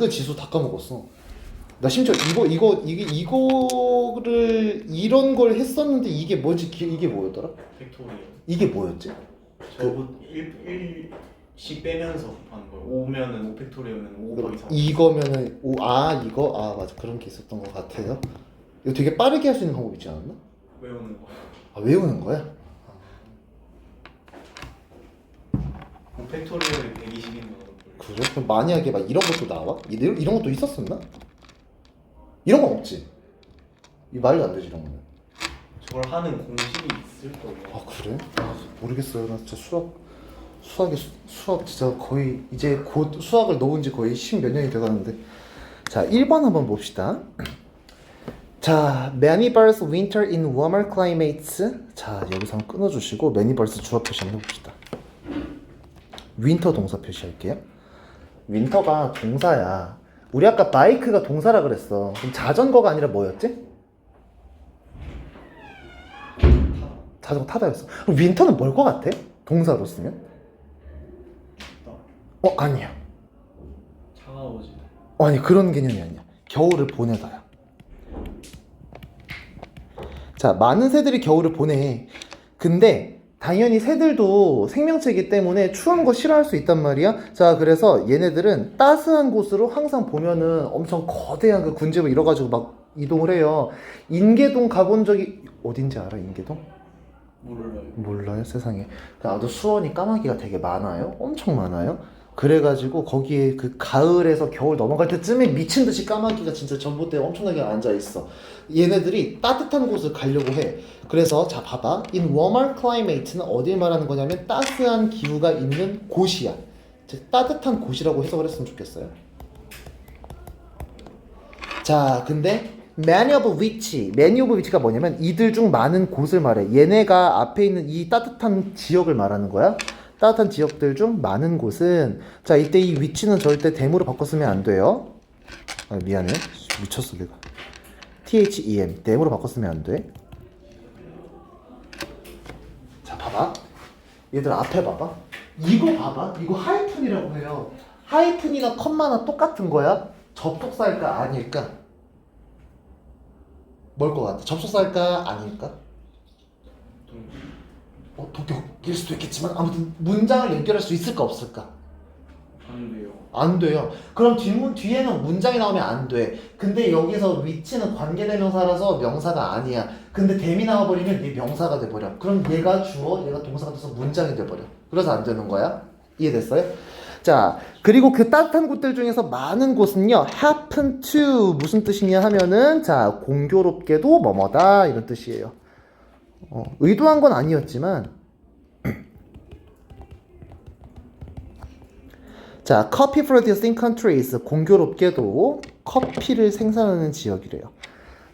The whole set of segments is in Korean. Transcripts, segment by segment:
그 지수 다 까먹었어. 나 심지어 이거를 이런 걸 했었는데 이게 뭐지? 이게 뭐였더라? 팩토리얼. 이게 뭐였지? 저거 1씩 빼면서 곱하는 거예요. 5면은 5팩토리얼은 5 더하기 4. 이거면은 이거 맞아, 그런 게 있었던 것 같아요. 이거 되게 빠르게 할 수 있는 방법 있지 않았나? 외우는 거. 외우는 거야? 5팩토리얼이 120인 거. 그래? 그럼 만약에 막 이런 것도 나와? 이런 것도 있었었나? 이런 건 없지. 이 말도 안 되지 이런 거는. 저걸 하는 공식이 있을 거예요. 그래? 모르겠어요. 나 진짜 수학 진짜 거의 이제 곧 수학을 넣은 지 거의 10몇 년이 돼가는데. 자, 1번 한번 봅시다. 자, many birds winter in warmer climates. 자, 여기서 한번 끊어주시고 many birds 주어 표시 한번 해봅시다. 윈터 동사 표시할게요. 윈터가 동사야. 우리 아까 바이크가 동사라 그랬어. 그럼 자전거가 아니라 뭐였지? 자전거 타다였어. 그럼 윈터는 뭘 것 같아? 동사로 쓰면? 아니야. 차가워지네. 아니, 그런 개념이 아니야. 겨울을 보내다야. 자, 많은 새들이 겨울을 보내. 근데 당연히 새들도 생명체이기 때문에 추운 거 싫어할 수 있단 말이야. 자, 그래서 얘네들은 따스한 곳으로 항상 보면은 엄청 거대한 그 군집을 이뤄가지고 막 이동을 해요. 인계동 가본 적이 어딘지 알아? 인계동? 몰라요, 세상에. 나도 수원이 까마귀가 되게 많아요. 엄청 많아요. 그래가지고 거기에 그 가을에서 겨울 넘어갈 때쯤에 미친 듯이 까마귀가 진짜 전봇대에 엄청나게 앉아 있어. 얘네들이 따뜻한 곳을 가려고 해. 그래서 자, 봐봐. In warmer climate는 어딜 말하는 거냐면 따스한 기후가 있는 곳이야. 즉 따뜻한 곳이라고 해석을 했으면 좋겠어요. 자, 근데 many of which가 뭐냐면 이들 중 많은 곳을 말해. 얘네가 앞에 있는 이 따뜻한 지역을 말하는 거야. 따뜻한 지역들 중 많은 곳은, 자, 이때 이 which는 절대 them으로 바꿨으면 안 돼요. 미안해, 미쳤어 내가. them, them으로 바꿨으면 안 돼. 자, 봐봐. 얘들 앞에 봐봐. 이거 봐봐. 이거 하이픈이라고 해요. 하이픈이나 컴마나 똑같은 거야. 접속사일까 아닐까? 뭘 것 같아? 접속사일까 아닐까? 독격일 수도 있겠지만 아무튼 문장을 연결할 수 있을까 없을까? 안 돼요. 안 돼요. 그럼 뒤에는 문장이 나오면 안 돼. 근데 여기서 위치는 관계대명사라서 명사가 아니야. 근데 댐이 나와버리면 얘 명사가 돼버려. 그럼 얘가 주어, 얘가 동사가 돼서 문장이 돼버려. 그래서 안 되는 거야. 이해됐어요? 자, 그리고 그 따뜻한 곳들 중에서 많은 곳은요, happen to 무슨 뜻이냐 하면은, 자, 공교롭게도 뭐뭐다 이런 뜻이에요. 의도한 건 아니었지만, 자, coffee producing countries, 공교롭게도 커피를 생산하는 지역이래요.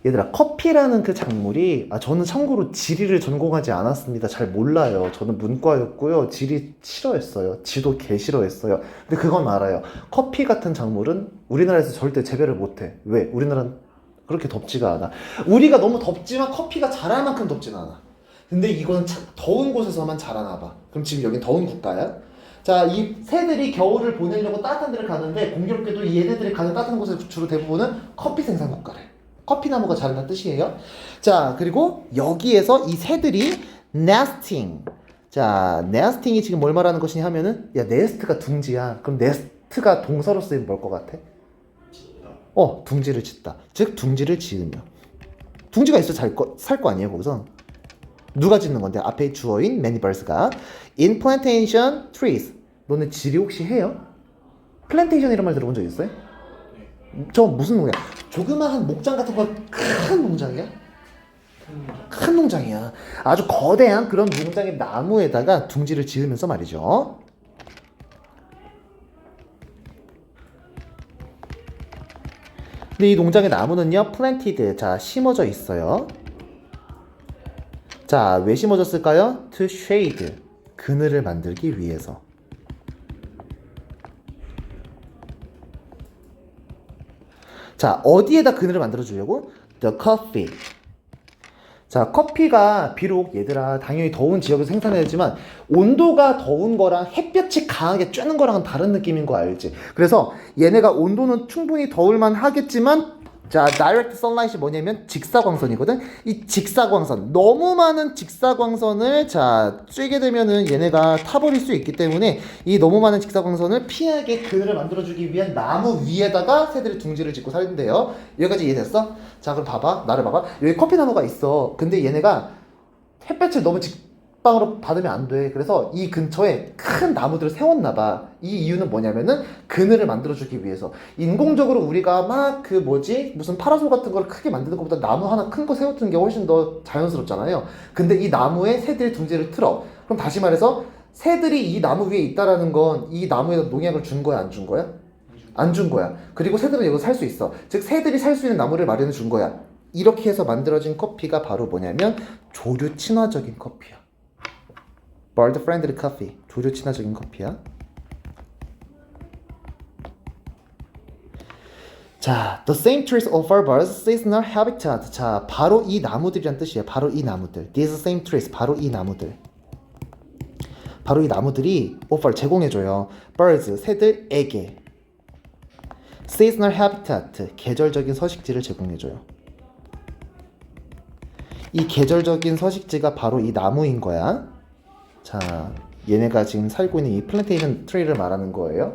얘들아, 커피라는 그 작물이, 저는 참고로 지리를 전공하지 않았습니다. 잘 몰라요. 저는 문과였고요. 지리 싫어했어요. 지도 개 싫어했어요. 근데 그건 알아요. 커피 같은 작물은 우리나라에서 절대 재배를 못해. 왜? 우리나라는 그렇게 덥지가 않아. 우리가 너무 덥지만 커피가 자랄 만큼 덥진 않아. 근데 이거는 더운 곳에서만 자라나 봐. 그럼 지금 여긴 더운 국가야? 자, 이 새들이 겨울을 보내려고 따뜻한 데를 가는데 공교롭게도 얘네들이 가는 따뜻한 곳에 주로 대부분은 커피 생산 국가래. 커피 나무가 자란다는 뜻이에요. 자, 그리고 여기에서 이 새들이 nesting. 자, nesting이 지금 뭘 말하는 것이냐 하면은, 야, nest가 둥지야. 그럼 nest가 동사로 쓰이면 뭘 것 같아? 짓다. 둥지를 짓다. 즉 둥지를 지으며. 둥지가 있어 살 거 아니에요, 거기서. 누가 짓는 건데? 앞에 주어인 many birds가 in plantation trees. 너네 지리 혹시 해요? 플랜테이션 이런 말 들어본 적 있어요? 네. 저 무슨 농장? 조그마한 목장 같은 거 큰 농장이야? 큰 농장이야. 아주 거대한 그런 농장의 나무에다가 둥지를 지으면서 말이죠. 근데 이 농장의 나무는요, planted. 자, 심어져 있어요. 자, 왜 심어졌을까요? To shade. 그늘을 만들기 위해서. 자, 어디에다 그늘을 만들어주려고? The coffee. 자, 커피가 비록 얘들아 당연히 더운 지역에서 생산해야 되지만 온도가 더운 거랑 햇볕이 강하게 쬐는 거랑은 다른 느낌인 거 알지? 그래서 얘네가 온도는 충분히 더울만 하겠지만 자, direct sunlight이 뭐냐면 직사광선이거든. 이 직사광선, 너무 많은 직사광선을 자 쬐게 되면은 얘네가 타버릴 수 있기 때문에 이 너무 많은 직사광선을 피하게 그늘을 만들어주기 위한 나무 위에다가 새들이 둥지를 짓고 살는데요. 여기까지 이해됐어? 자, 그럼 봐봐, 나를 봐봐. 여기 커피나무가 있어. 근데 얘네가 햇볕을 너무 직방으로 받으면 안 돼. 그래서 이 근처에 큰 나무들을 세웠나 봐. 이 이유는 뭐냐면은 그늘을 만들어주기 위해서. 인공적으로 우리가 막 그 뭐지 무슨 파라솔 같은 걸 크게 만드는 것보다 나무 하나 큰 거 세워두는 게 훨씬 더 자연스럽잖아요. 근데 이 나무에 새들이 둥지를 틀어. 그럼 다시 말해서 새들이 이 나무 위에 있다라는 건 이 나무에다 농약을 준 거야, 안 준 거야? 안 준 거야. 그리고 새들은 여기서 살 수 있어. 즉 새들이 살 수 있는 나무를 마련해 준 거야. 이렇게 해서 만들어진 커피가 바로 뭐냐면 조류 친화적인 커피야. Bird friendly coffee. 조류 친화적인 커피야. 자, the same trees offer birds seasonal habitat. 자, 바로 이 나무들이란 뜻이에요. 바로 이 나무들. These same trees. 바로 이 나무들. 바로 이 나무들이 offer 제공해줘요. birds 새들에게 seasonal habitat 계절적인 서식지를 제공해줘요. 이 계절적인 서식지가 바로 이 나무인 거야. 자, 얘네가 지금 살고 있는 이 플랜테이션 트리를 말하는 거예요.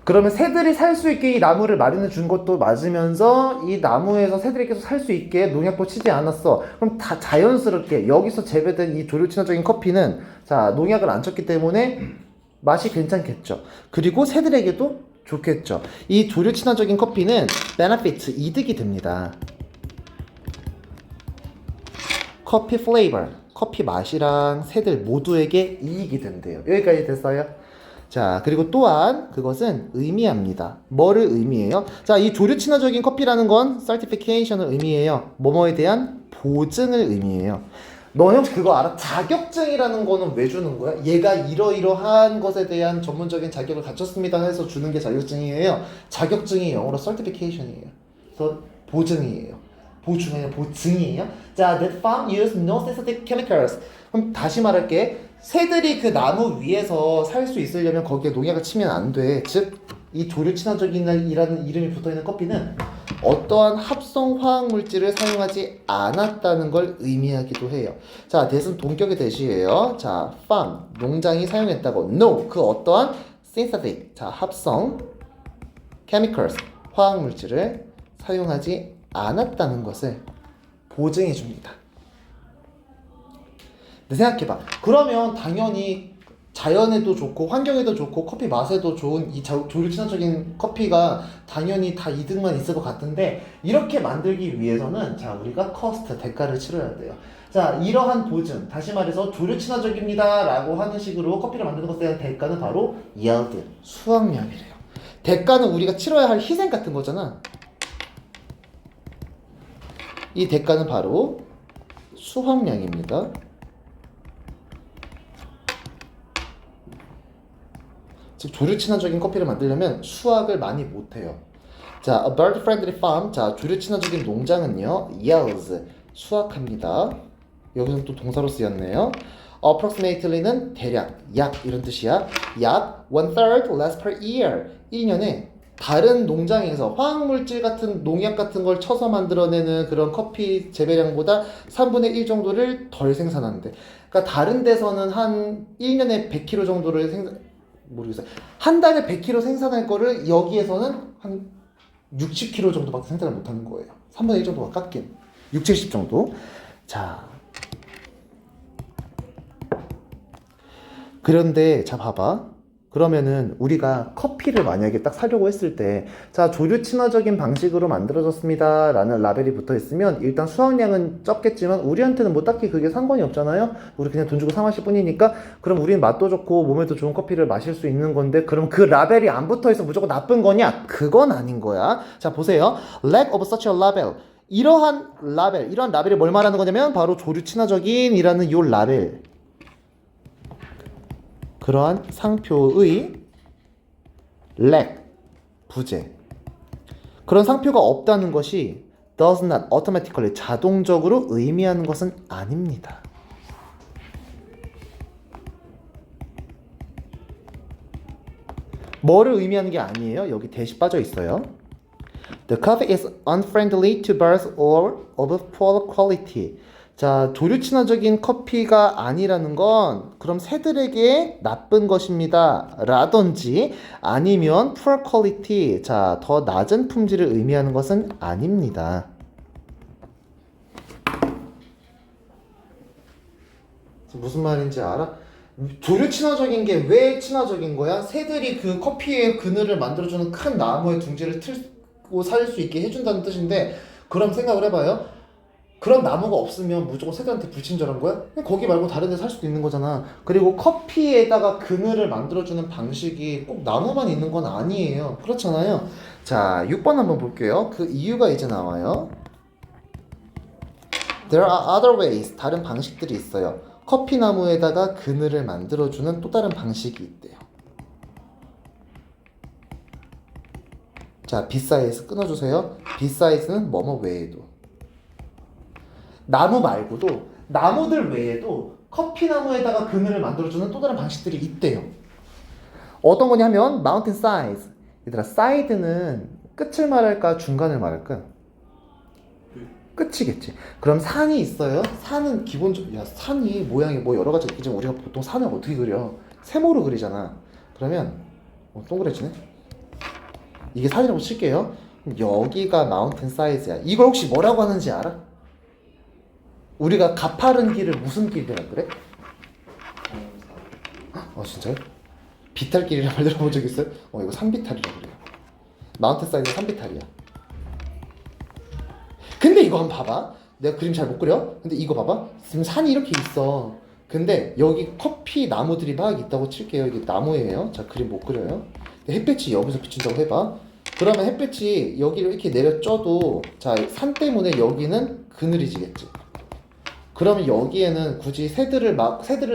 그러면 새들이 살 수 있게 이 나무를 마련해 준 것도 맞으면서 이 나무에서 새들이 계속 살 수 있게 농약도 치지 않았어. 그럼 다 자연스럽게 여기서 재배된 이 조류 친화적인 커피는 자, 농약을 안 쳤기 때문에 맛이 괜찮겠죠. 그리고 새들에게도 좋겠죠. 이 조류 친화적인 커피는 benefit 이득이 됩니다. 커피 플레이버, 커피 맛이랑 새들 모두에게 이익이 된대요. 여기까지 됐어요? 자, 그리고 또한 그것은 의미합니다. 뭐를 의미해요? 자, 이 조류 친화적인 커피라는 건 certification을 의미해요. 뭐뭐에 대한 보증을 의미해요. 너는 그거 알아? 자격증이라는 거는 왜 주는 거야? 얘가 이러이러한 것에 대한 전문적인 자격을 갖췄습니다 해서 주는 게 자격증이에요. 자격증이 영어로 certification이에요. 그래서 보증이에요. 보증이 아니라 보증이에요. 자, that farm use no synthetic chemicals. 그럼 다시 말할게. 새들이 그 나무 위에서 살 수 있으려면 거기에 농약을 치면 안 돼. 즉, 이 조류 친화적인이라는 이름이 붙어있는 커피는 어떠한 합성 화학 물질을 사용하지 않았다는 걸 의미하기도 해요. 자, that은 동격의 대시예요. 자, farm 농장이 사용했다고. No, 그 어떠한 synthetic 자 합성 chemicals 화학 물질을 사용하지 않았다는 것을 보증해 줍니다. 근데 생각해봐. 그러면 당연히 자연에도 좋고 환경에도 좋고 커피 맛에도 좋은 이 조류 친화적인 커피가 당연히 다 이득만 있을 것 같은데 이렇게 만들기 위해서는 자 우리가 커스트 대가를 치러야 돼요. 자 이러한 보증 다시 말해서 조류 친화적입니다 라고 하는 식으로 커피를 만드는 것에 대한 대가는 바로 yield 수확량이래요. 대가는 우리가 치러야 할 희생 같은 거잖아. 이 대가는 바로 수확량입니다. 즉 조류 친화적인 커피를 만들려면 수확을 많이 못해요. 자, a bird friendly farm. 자, 조류 친화적인 농장은요, yields 수확합니다. 여기서는 또 동사로 쓰였네요. approximately는 대략, 약 이런 뜻이야. 약 1/3 less per year. 1년에 다른 농장에서 화학물질 같은 농약 같은 걸 쳐서 만들어내는 그런 커피 재배량보다 3분의 1 정도를 덜 생산하는데, 그러니까 다른 데서는 한 1년에 100kg 정도를 모르겠어요. 한 달에 100kg 생산할 거를 여기에서는 한 60kg 정도밖에 생산을 못하는 거예요. 3분의 1 정도가 깎인 6, 70 정도. 자, 그런데 자 봐봐. 그러면은 우리가 커피를 만약에 딱 사려고 했을 때 자 조류 친화적인 방식으로 만들어졌습니다 라는 라벨이 붙어 있으면 일단 수확량은 적겠지만 우리한테는 뭐 딱히 그게 상관이 없잖아요. 우리 그냥 돈 주고 사 마실 뿐이니까. 그럼 우리는 맛도 좋고 몸에도 좋은 커피를 마실 수 있는 건데 그럼 그 라벨이 안 붙어 있어 무조건 나쁜 거냐? 그건 아닌 거야. 자 보세요. Lack of such a label. 이러한 라벨이 뭘 말하는 거냐면 바로 조류 친화적인 이라는 요 라벨, 그러한 상표의 lack, 부재, 그런 상표가 없다는 것이 does not automatically 자동적으로 의미하는 것은 아닙니다. 뭐를 의미하는 게 아니에요. 여기 대시 빠져 있어요. The coffee is unfriendly to birds or of poor quality. 자, 조류 친화적인 커피가 아니라는 건 그럼 새들에게 나쁜 것입니다. 라든지 아니면 poor quality. 자, 더 낮은 품질을 의미하는 것은 아닙니다. 무슨 말인지 알아? 조류 친화적인 게 왜 친화적인 거야? 새들이 그 커피의 그늘을 만들어주는 큰 나무의 둥지를 틀고 살 수 있게 해준다는 뜻인데, 그럼 생각을 해봐요. 그런 나무가 없으면 무조건 새들한테 불친절한 거야? 그냥 거기 말고 다른 데 살 수도 있는 거잖아. 그리고 커피에다가 그늘을 만들어주는 방식이 꼭 나무만 있는 건 아니에요. 그렇잖아요. 자, 6번 한번 볼게요. 그 이유가 이제 나와요. There are other ways. 다른 방식들이 있어요. 커피 나무에다가 그늘을 만들어주는 또 다른 방식이 있대요. 자, besides 끊어주세요. besides는 뭐뭐 외에도. 나무 말고도, 나무들 외에도 커피 나무에다가 그늘을 만들어주는 또 다른 방식들이 있대요. 어떤 거냐면 mountain sides. 얘들아, side는 끝을 말할까 중간을 말할까? 끝이겠지. 그럼 산이 있어요. 산은 기본적으로, 야, 산이 모양이 뭐 여러 가지 있겠지만 우리가 보통 산을 어떻게 그려? 세모로 그리잖아. 그러면 동그래지네. 이게 산이라고 칠게요. 그럼 여기가 마운틴 사이즈야. 이걸 혹시 뭐라고 하는지 알아? 우리가 가파른 길을 무슨 길이라 그래? 진짜요? 비탈길이라 말 들어본 적 있어요? 이거 산비탈이라고 그래요. 마운틴 사이즈는 산비탈이야. 근데 이거 한번 봐봐. 내가 그림 잘 못 그려? 근데 이거 봐봐. 지금 산이 이렇게 있어. 근데 여기 커피 나무들이 막 있다고 칠게요. 이게 나무예요. 자, 그림 못 그려요. 햇볕이 여기서 비친다고 해봐. 그러면 햇볕이 여기를 이렇게 내려쪄도, 자, 산 때문에 여기는 그늘이 지겠지. 그러면 여기에는 굳이 새들을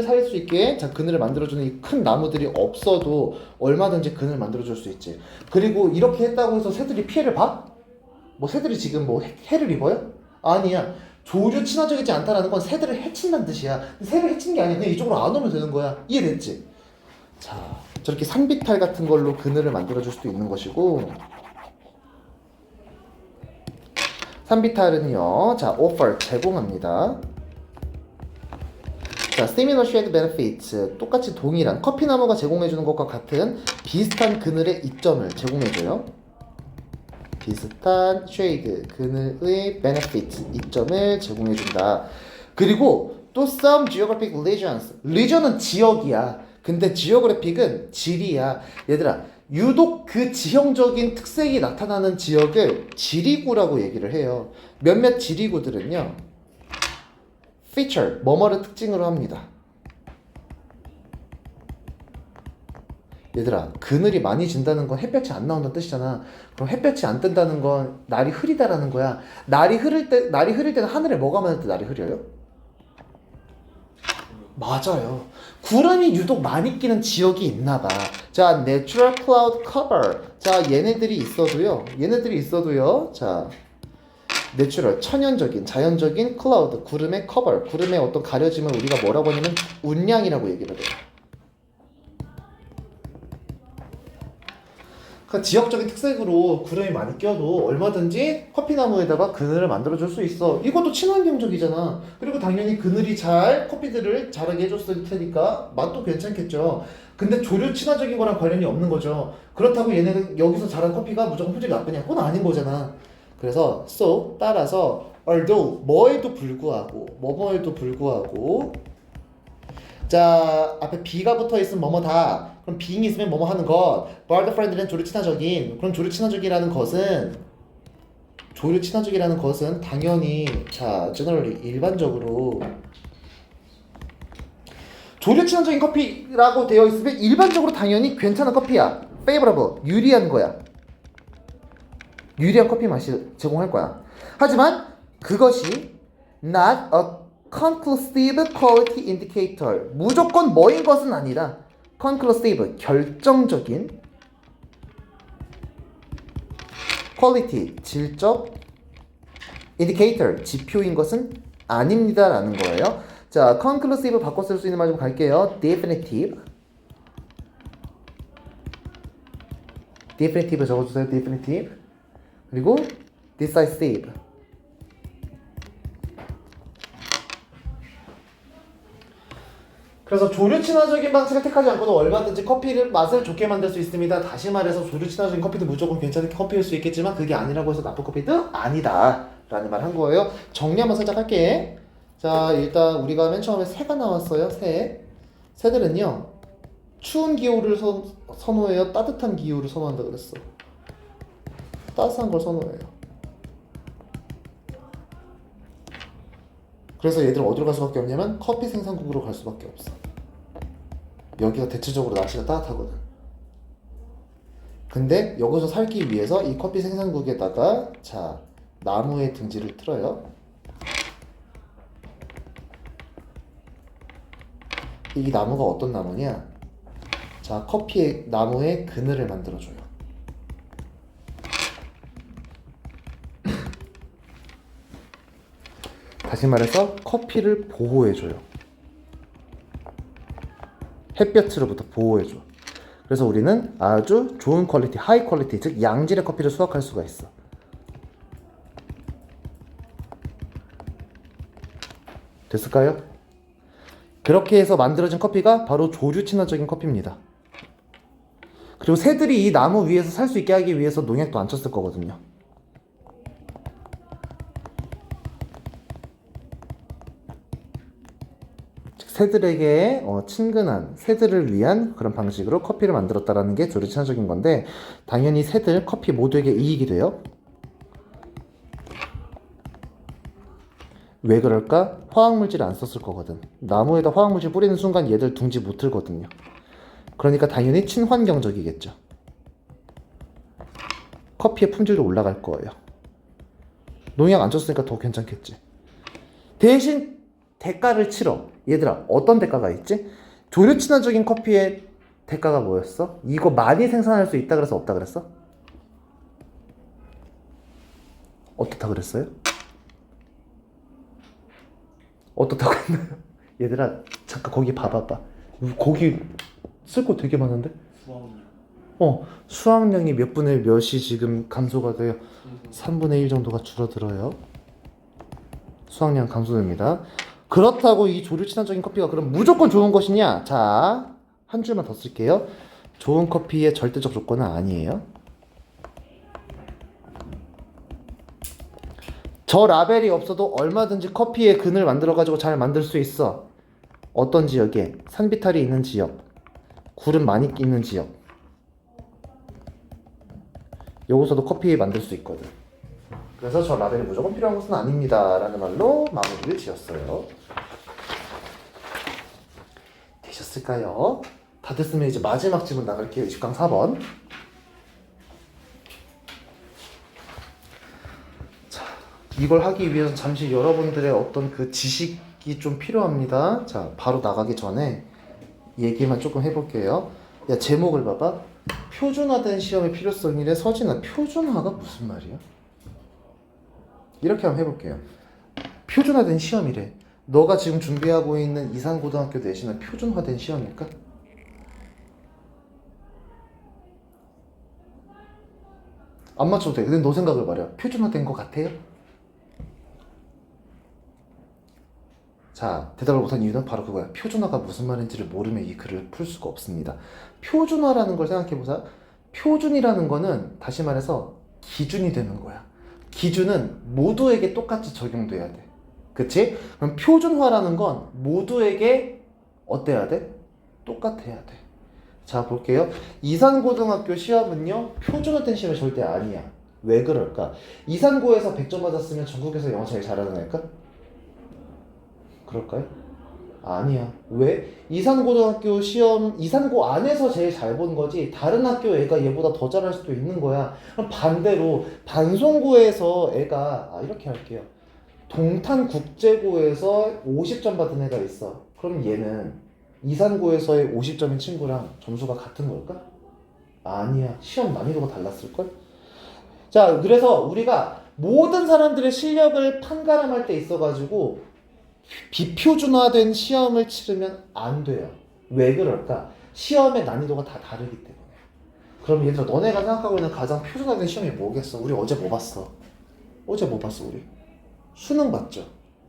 살 수 있게, 자, 그늘을 만들어주는 이 큰 나무들이 없어도 얼마든지 그늘 만들어줄 수 있지. 그리고 이렇게 했다고 해서 새들이 피해를 봐? 뭐 새들이 지금 뭐 해를 입어요? 아니야. 조류 친화적이지 않다라는 건 새들을 해친다는 뜻이야. 새를 해치는 게 아니야. 그냥 이쪽으로 안 오면 되는 거야. 이해됐지? 자, 저렇게 산비탈 같은 걸로 그늘을 만들어줄 수도 있는 것이고, 산비탈은요, 자, offer 제공합니다. 자, similar shade benefits, 똑같이 동일한 커피나무가 제공해주는 것과 같은 비슷한 그늘의 이점을 제공해줘요. 비슷한 shade, 그늘의 benefits, 이점을 제공해준다. 그리고 또 some geographic regions, region은 지역이야. 근데 geographic은 지리야. 얘들아, 유독 그 지형적인 특색이 나타나는 지역을 지리구라고 얘기를 해요. 몇몇 지리구들은요, feature, 뭐뭐를 특징으로 합니다. 얘들아, 그늘이 많이 진다는 건 햇볕이 안 나온다는 뜻이잖아. 그럼 햇볕이 안 뜬다는 건 날이 흐리다라는 거야. 날이 흐릴 때는 하늘에 뭐가 많을 때 날이 흐려요? 맞아요. 구름이 유독 많이 끼는 지역이 있나 봐. 자, natural cloud cover. 자, 얘네들이 있어도요. 자, 내추럴, 천연적인, 자연적인 클라우드, 구름의 커버, 구름의 어떤 가려짐을 우리가 뭐라고 하냐면 운량이라고 얘기를 해요. 그 지역적인 특색으로 구름이 많이 껴도 얼마든지 커피나무에다가 그늘을 만들어줄 수 있어. 이것도 친환경적이잖아. 그리고 당연히 그늘이 커피들을 자라게 해줬을 테니까 맛도 괜찮겠죠. 근데 조류 친화적인 거랑 관련이 없는 거죠. 그렇다고 얘네가 여기서 자란 커피가 무조건 품질이 나쁘냐? 그건 아닌 거잖아. 그래서 따라서 although 뭐에도 불구하고 자, 앞에 be가 붙어 있으면 뭐뭐다. 그럼 being이 있으면 뭐뭐 하는 것. bird friendly는 조류 친화적인. 그럼 조류 친화적이라는 것은 당연히, 자, generally 일반적으로 조류 친화적인 커피라고 되어 있으면 일반적으로 당연히 괜찮은 커피야. favorable, 유리한 거야. 유리한 커피 맛이 제공할 거야. 하지만 그것이 not a conclusive quality indicator. 무조건 뭐인 것은 아니라 conclusive, 결정적인 quality, 질적 indicator, 지표인 것은 아닙니다 라는 거예요. 자, conclusive 바꿔 쓸 수 있는 말 좀 갈게요. definitive. definitive 적어주세요. definitive. 그리고 decisive. 그래서 조류 친화적인 방식을 택하지 않고도 얼마든지 커피를 맛을 좋게 만들 수 있습니다. 다시 말해서 조류 친화적인 커피도 무조건 괜찮은 커피일 수 있겠지만 그게 아니라고 해서 나쁜 커피도 아니다 라는 말 한 거예요. 정리 한번 살짝 할게. 자, 일단 우리가 맨 처음에 새가 나왔어요. 새들은요 추운 기후를 선호해요? 따뜻한 기후를 선호한다 그랬어? 따뜻한 걸 선호해요. 그래서 얘들은 어디로 갈 수밖에 없냐면 커피 생산국으로 갈 수밖에 없어. 여기가 대체적으로 날씨가 따뜻하거든. 근데 여기서 살기 위해서 이 커피 생산국에다가 자 나무의 둥지를 틀어요. 이 나무가 어떤 나무냐? 자, 커피의 나무의 그늘을 만들어줘요. 다시 말해서 커피를 보호해줘요. 햇볕으로부터 보호해줘. 그래서 우리는 아주 좋은 퀄리티, 하이 퀄리티, 즉 양질의 커피를 수확할 수가 있어. 됐을까요? 그렇게 해서 만들어진 커피가 바로 조류 친화적인 커피입니다. 그리고 새들이 이 나무 위에서 살 수 있게 하기 위해서 농약도 안 쳤을 거거든요. 새들에게 친근한, 새들을 위한 그런 방식으로 커피를 만들었다라는 게 조류 친화적인 건데 당연히 새들, 커피 모두에게 이익이 돼요. 왜 그럴까? 화학물질 안 썼을 거거든. 나무에다 화학물질 뿌리는 순간 얘들 둥지 못 틀거든요. 그러니까 당연히 친환경적이겠죠. 커피의 품질도 올라갈 거예요. 농약 안 쳤으니까 더 괜찮겠지. 대신 대가를 치러. 얘들아, 어떤 대가가 있지? 조류 친화적인 커피의 대가가 뭐였어? 이거 많이 생산할 수 있다 그래서 없다 그랬어? 어떻다 그랬어요? 어떻다고 했나요? 얘들아, 잠깐 거기 봐봐봐. 거기 쓸 거 되게 많은데? 수학량. 수확량이 몇 분의 몇이 지금 감소가 돼요? 3분의 1 정도가 줄어들어요. 수확량 감소됩니다. 그렇다고 이 조류 친화적인 커피가 그럼 무조건 좋은 것이냐? 자, 한 줄만 더 쓸게요. 좋은 커피의 절대적 조건은 아니에요. 저 라벨이 없어도 얼마든지 커피의 근을 만들어가지고 잘 만들 수 있어. 어떤 지역에? 산비탈이 있는 지역, 구름 많이 있는 지역. 여기서도 커피 만들 수 있거든. 그래서 저 라벨이 무조건 필요한 것은 아닙니다 라는 말로 마무리를 지었어요. 되셨을까요? 다 됐으면 이제 마지막 질문 나갈게요. 20강 4번. 자, 이걸 하기 위해서 잠시 여러분들의 어떤 그 지식이 좀 필요합니다. 자, 바로 나가기 전에 얘기만 조금 해볼게요. 야, 제목을 봐봐. 표준화된 시험의 필요성이래. 서진아, 표준화가 무슨 말이야? 이렇게 한번 해볼게요. 표준화된 시험이래. 너가 지금 준비하고 있는 이산고등학교 내신은 표준화된 시험일까? 안 맞춰도 돼. 근데 너 생각을 말이야. 표준화된 것 같아요? 자, 대답을 못한 이유는 바로 그거야. 표준화가 무슨 말인지를 모르면 이 글을 풀 수가 없습니다. 표준화라는 걸 생각해보자. 표준이라는 거는 다시 말해서 기준이 되는 거야. 기준은 모두에게 똑같이 적용돼야 돼. 그치? 그럼 표준화라는 건 모두에게 어때야 돼? 똑같아야 돼. 자, 볼게요. 이산고등학교 시험은요, 표준화된 시험이 절대 아니야. 왜 그럴까? 이산고에서 100점 받았으면 전국에서 영어 제일 잘하는 애일까? 그럴까요? 아니야. 왜? 이산고등학교 시험, 이산고 안에서 제일 잘 본 거지 다른 학교 애가 얘보다 더 잘할 수도 있는 거야. 그럼 반대로 반송고에서 애가 이렇게 할게요. 동탄국제고에서 50점 받은 애가 있어. 그럼 얘는 이산고에서의 50점인 친구랑 점수가 같은 걸까? 아니야. 시험 난이도가 달랐을걸? 자, 그래서 우리가 모든 사람들의 실력을 판가름할 때 있어가지고 비표준화된 시험을 치르면 안 돼요. 왜 그럴까? 시험의 난이도가 다 다르기 때문에. 그럼 얘들아, 너네가 생각하고 있는 가장 표준화된 시험이 뭐겠어? 우리 어제 뭐 봤어? 어제 뭐 봤어 우리? 수능 봤죠?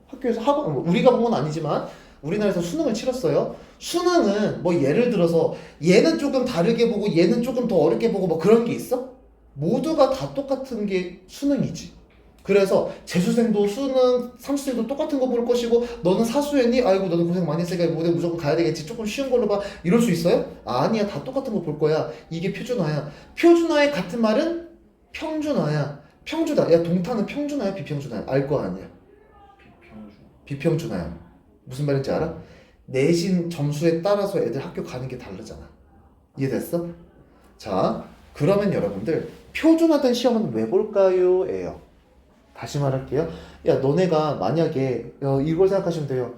학교에서 학원, 우리가 본 건 아니지만 우리나라에서 수능을 치렀어요. 수능은 뭐 예를 들어서 얘는 조금 다르게 보고 얘는 조금 더 어렵게 보고 뭐 그런 게 있어? 모두가 다 똑같은 게 수능이지. 그래서 재수생도 수능, 삼수생도 똑같은 거 볼 것이고 너는 사수했니? 아이고 너는 고생 많이 했으니까 모델 무조건 가야 되겠지. 조금 쉬운 걸로 봐. 이럴 수 있어요? 아니야. 다 똑같은 거 볼 거야. 이게 표준화야. 표준화의 같은 말은 평준화야. 평준화. 야 동타는 평준화야 비평준화야? 알 거 아니야. 비평준. 비평준화야. 무슨 말인지 알아? 내신 점수에 따라서 애들 학교 가는 게 다르잖아. 이해됐어? 자, 그러면 여러분들 표준화된 시험은 왜 볼까요? 예요. 다시 말할게요. 야, 너네가 만약에 이걸 생각하시면 돼요.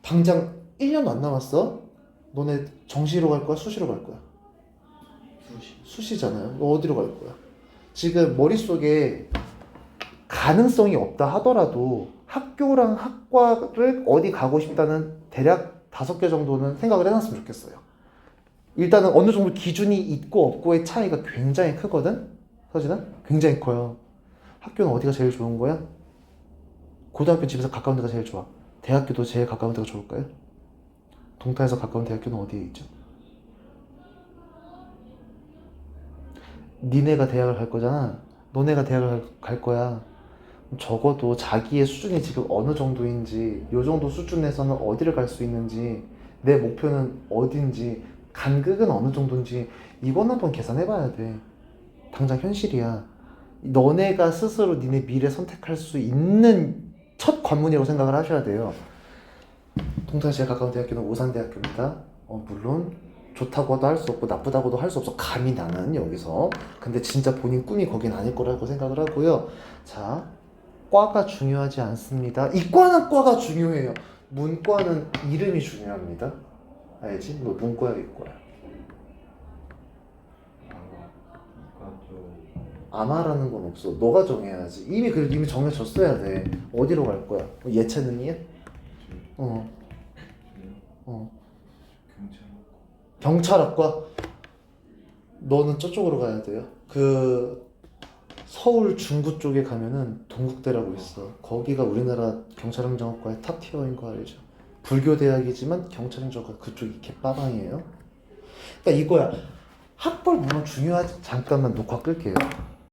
당장 1년도 안 남았어? 너네 정시로 갈 거야? 수시로 갈 거야? 수시. 수시잖아요. 너 어디로 갈 거야? 지금 머릿속에 가능성이 없다 하더라도 학교랑 학과를 어디 가고 싶다는 대략 5개 정도는 생각을 해놨으면 좋겠어요. 일단은 어느 정도 기준이 있고 없고의 차이가 굉장히 크거든? 서진아? 굉장히 커요. 학교는 어디가 제일 좋은 거야? 고등학교 집에서 가까운 데가 제일 좋아. 대학교도 제일 가까운 데가 좋을까요? 동타에서 가까운 대학교는 어디에 있죠? 니네가 대학을 갈 거잖아. 너네가 대학을 갈 거야. 적어도 자기의 수준이 지금 어느 정도인지, 요 정도 수준에서는 어디를 갈 수 있는지, 내 목표는 어딘지, 간극은 어느 정도인지, 이건 한번 계산해 봐야 돼. 당장 현실이야. 너네가 스스로 니네 미래 선택할 수 있는 첫 관문이라고 생각을 하셔야 돼요. 동탄 제일 가까운 대학교는 오산대학교입니다. 물론 좋다고도 할 수 없고 나쁘다고도 할 수 없어. 감히 나는 여기서. 근데 진짜 본인 꿈이 거긴 아닐 거라고 생각을 하고요. 자, 과가 중요하지 않습니다. 이과는 과가 중요해요. 문과는 이름이 중요합니다. 알지? 뭐 문과야 이과야. 아마라는 건 없어. 너가 정해야지. 이미 정해졌어야 돼. 어디로 갈 거야? 뭐 예체능이야? 어. 경찰학과? 너는 저쪽으로 가야 돼요. 서울 중구 쪽에 가면은 동국대라고 있어. 거기가 우리나라 경찰행정학과의 탑티어인 거 알죠? 불교 대학이지만 경찰행정학과 그쪽이 개빠방이에요. 그러니까 이거야. 학벌 물론 중요하지. 잠깐만 녹화 끌게요.